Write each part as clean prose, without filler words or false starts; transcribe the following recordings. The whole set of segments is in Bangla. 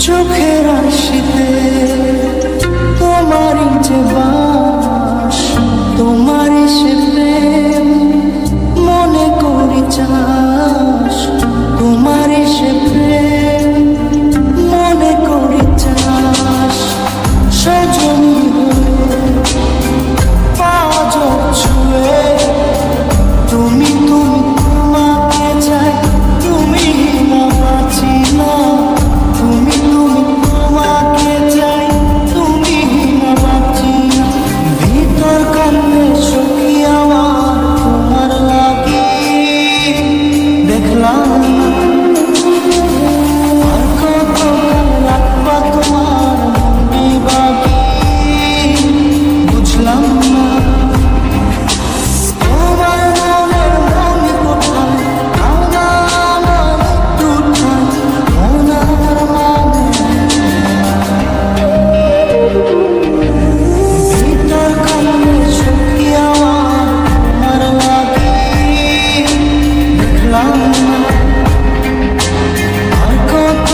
চোখের আশিতে তোমারই যে বাস, তোমারই সে প্রেম মনে করি চাস, তোমারই সে প্রেম মনে করি চাস। সজনী পাঁচ ছুঁয়ে তুমি তুমি তোমাকে চাই, তুমি না বাঁচি না, তুমি তুমি তোমাকে চাই, তুমি না বাঁচি না। ভিতর কান্নে সখী আমার তোমার লাগি দেখলাম না, আর কত রাখবা তোমার মনে বাকি বুঝলাম না। তোমার মনের মনি কোথায় তাও না আমার একটু ঠাই, মনার মানে ভিতর কান্নে সখী আমার তোমার লাগি দেখলাম না, আর কত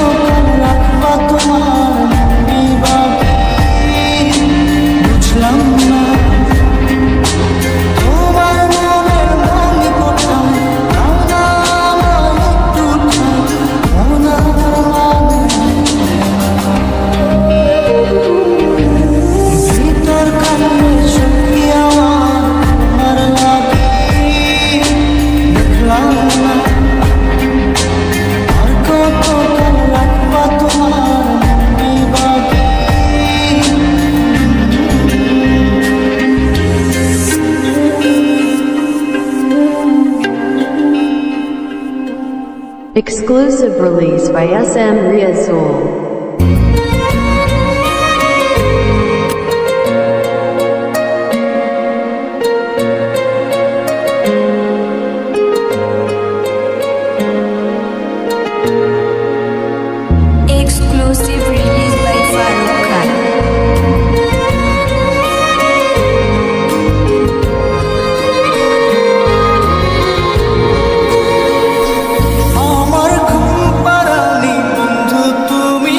রাখবা তোমার মনে বাকি বুঝলাম না। তোমার মনের মনি কোথায় তাও না আমার একটু ঠাই, মনার মানে ভিতর কান্নে সখী আমার তোমার লাগি দেখলাম না, আর কত রাখবা তোমার মনে বাকি। Exclusive release by SM Riazul. Exclusive release by Farooq Khan. আমার ঘুম পাড়ানি বন্ধু তুমি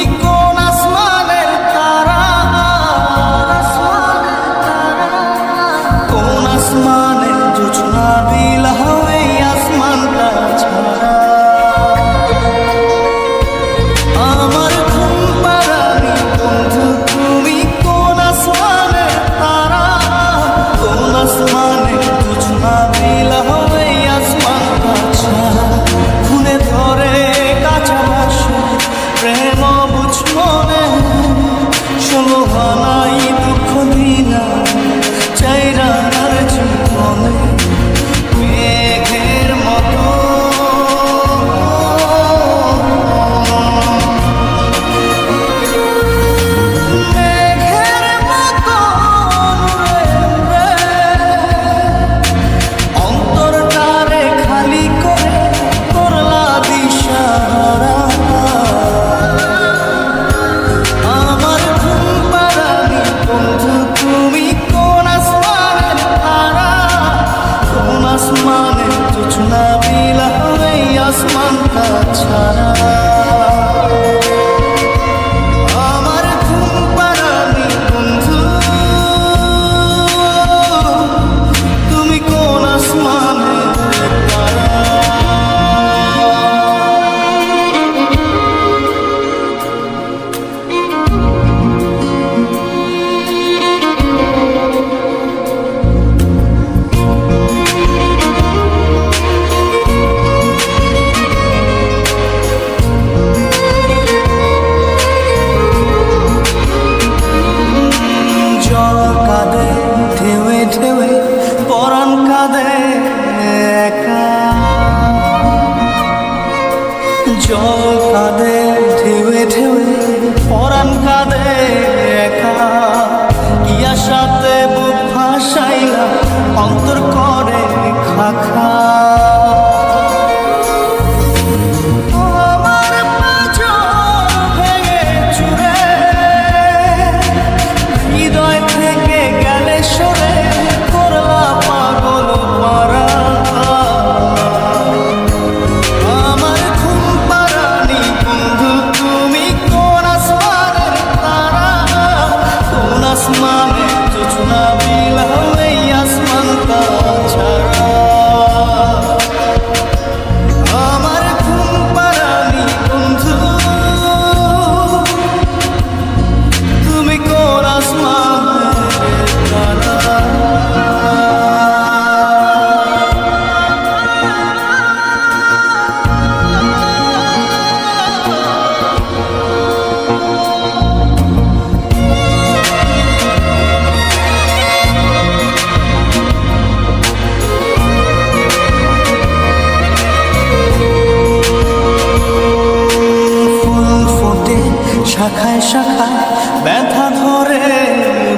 শাখায় শাখায় ব্যথা ধরে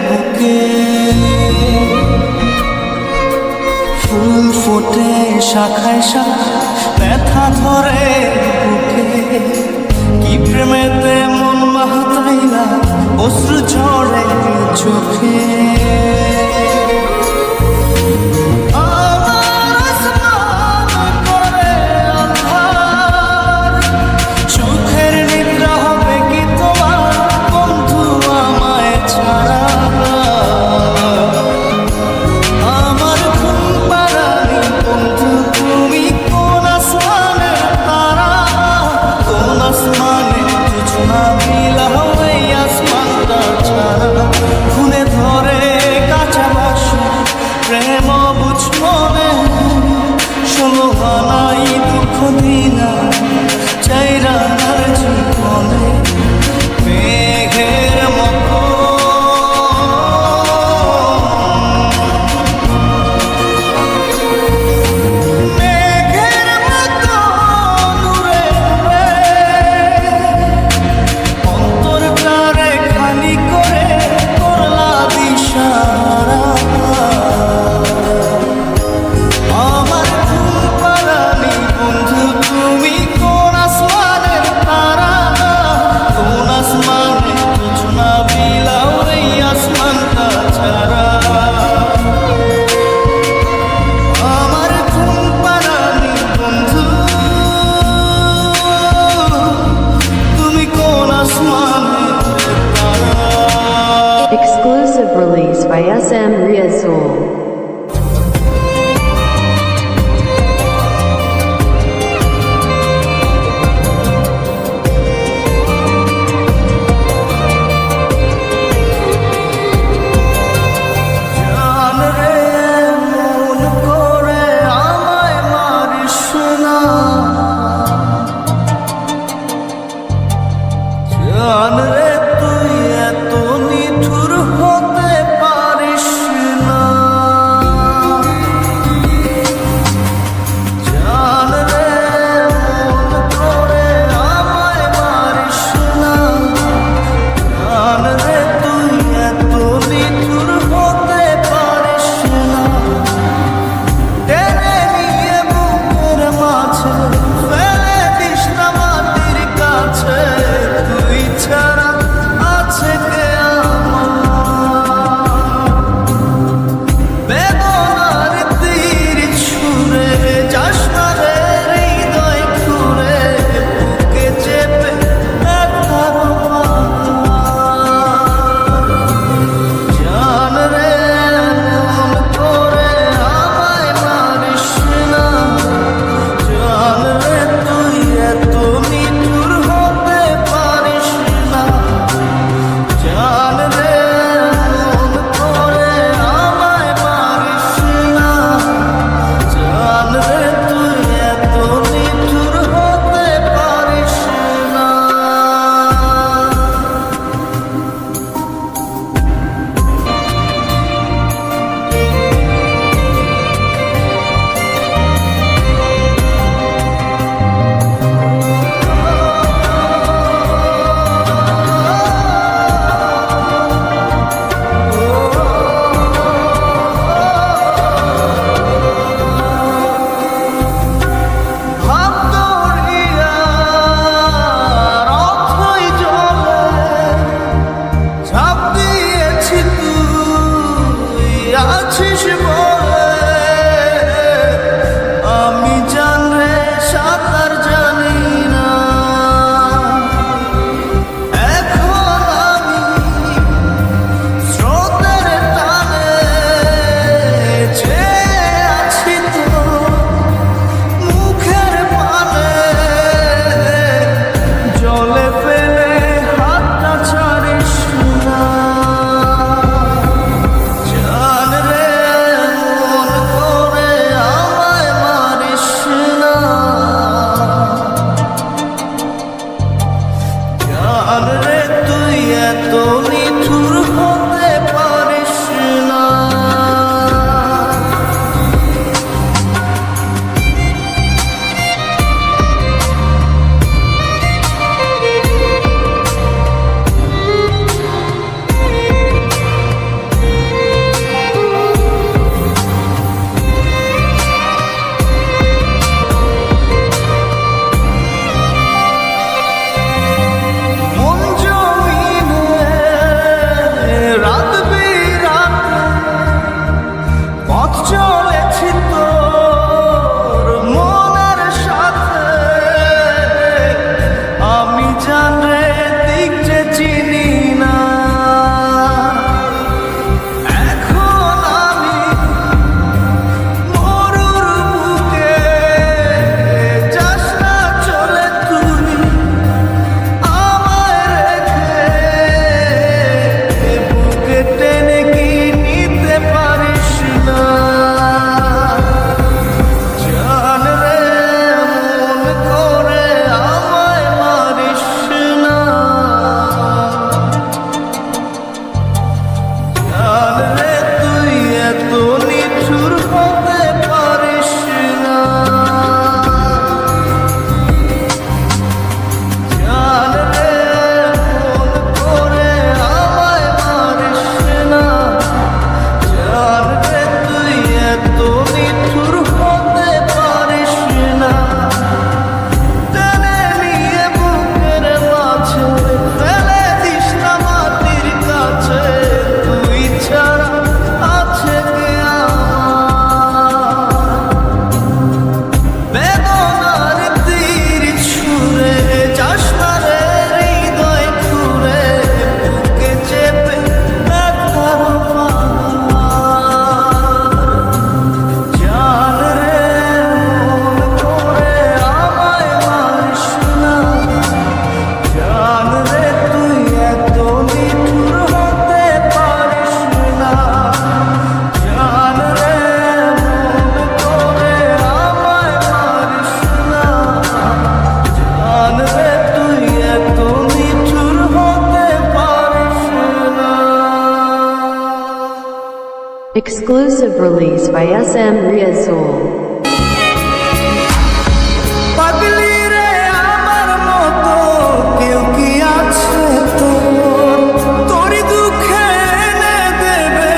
বুকে, ফুল ফোটে শাখায় শাখায় ব্যথা ধরে বুকে, কি প্রেমেতে মন মাতাইলা অশ্রু ঝরে চোখে। আমার আসমান করে আঁধার, সুখের নিদ্রা হবে কি তোমার বন্ধু আমায় ছাড়া। আমার ঘুম পাড়ানি বন্ধু তুমি কোন আসমানের তারা, কোন আসমানে জোছনা বিলাও এই আসমানটা ছাড়া। খুনে ধরে কাঁচা বাসি প্রেম বুঝ মনে, ষোলো আনাই দুঃখ দিনা চাইরা তার জীবনে। মেঘের মতো মেঘের মতো দূরে দূরে, অন্তরটারে খালি করে করলা দিশাহারা। আমার ঘুম পাড়ানি বন্ধু তুমি কোন আসমানের তারা, কোন আসমানে জোছনা বিলাও এই আসমানটা ছাড়া। আমার ঘুম পাড়ানি বন্ধু তুমি কোন আসমানের তারা। Exclusive release by SM Riazul. জান রে মন করে আমায় মারিস না, জান রে তুই এত নিঠুর হতে পারিস না। জান রে মন করে আমায় মারিস না, জান রে তুই এত নিঠুর হতে পারিস না। টেনে নিয়ে বুকের মাঝে ফেলে দিস না মাটির কাছে, তুই ছাড়া Exclusive release by SM Riazul. পাগলি রে আমার মতো কেউ কি আছে তোর তোরই দুঃখে এনে দেবে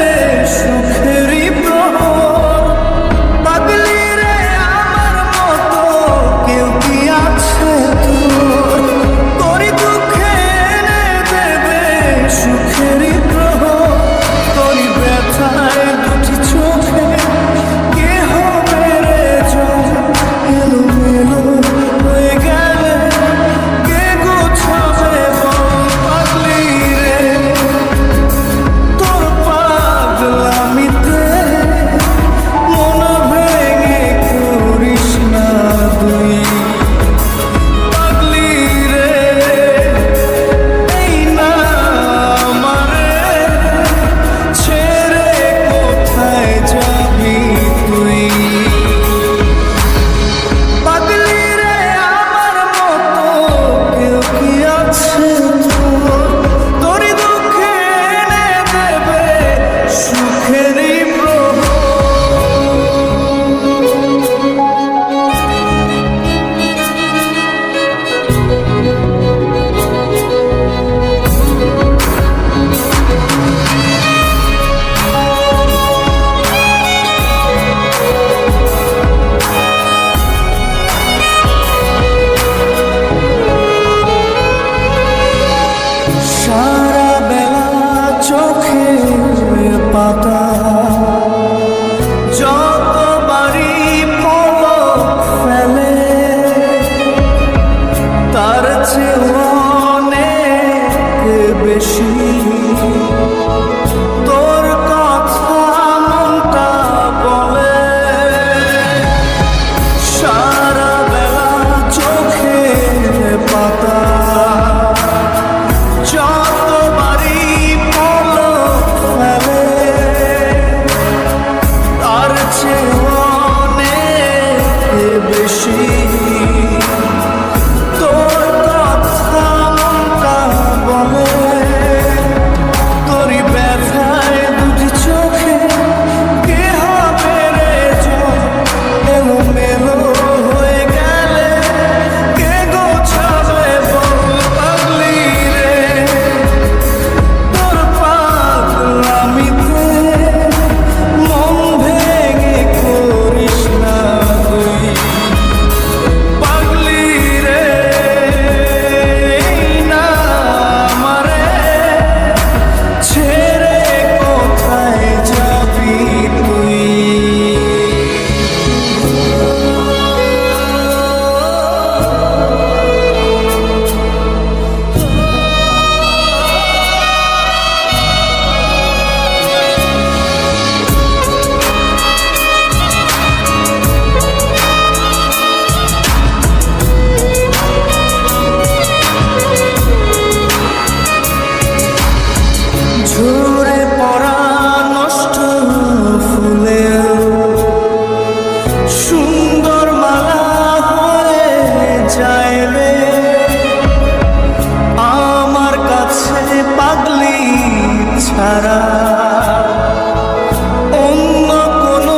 সুখেরই প্রহর পাগলি রে আমার মতো কেউ কি আছে তোর তোরই দুঃখে এনে দেবে সুখেরই প্রহর তোরই ব্যথায় দুটি চোখে কে হবে রে জল এলোমেলো হয়ে গেলে কে গোছাবে বল পাগলি রে তোর পাগলামিতে মন ভেঙে করিস না তুই পাগলি রে এই না আমারে ছেড়ে কোথায় যাবি তুই পাগলি রে আমার মতো কেউ কি আছে তোর তোরই দুঃখে এনে দেবে সুখেরই প্রহর সারা বেলা চোখের পাতা যতবারই পলক ফেলে তার চেয়ে অনেক বেশি তোর কথা মনটা বলে সারা বেলা চোখের পাতা যতবারই পলক ফেলে তার চেয়ে অনেক বেশি তোর কথা মনটা বলে তোরই ব্যথায় দুটি চোখে কে হবে রে জল এলোমেলো হয়ে গেলে কে গোছাবে বল পাগলি রে তোর পাগলামিতে মন ভেঙে করিস না তুই পাগলি রে এই না আমারে ছেড়ে কোথায় যাবি তুই ঝরে পড়া নষ্ট ফুলেও সুন্দর মালা হয়ে যায় রে আমার কাছে পাগলি ছাড়া অন্য কোনো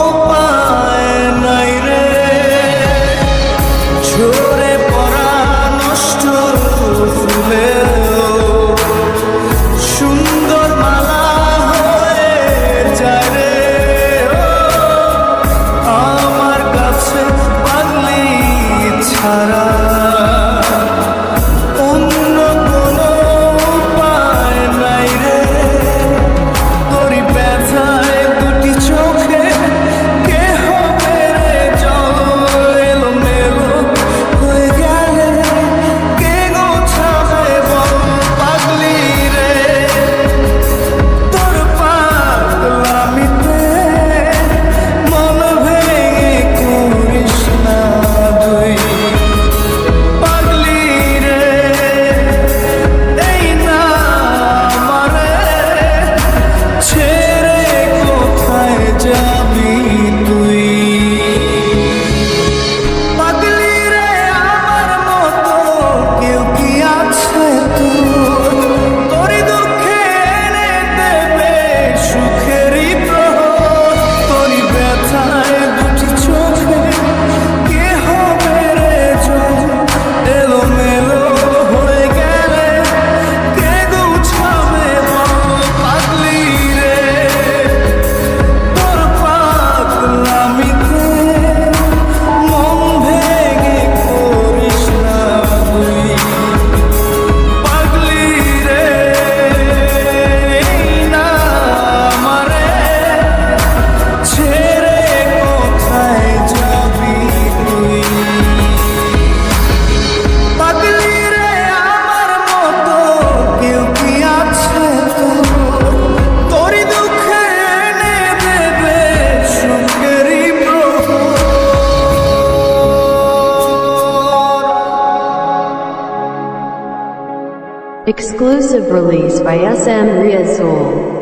উপায় নাই রে ঝরে পড়া নষ্ট ফুলেও সুন্দর মালা হয়ে যায় রে আমার কাছে পাগলি ছাড়া অন্য কোনো উপায় নাই রে Exclusive release by SM Riazul.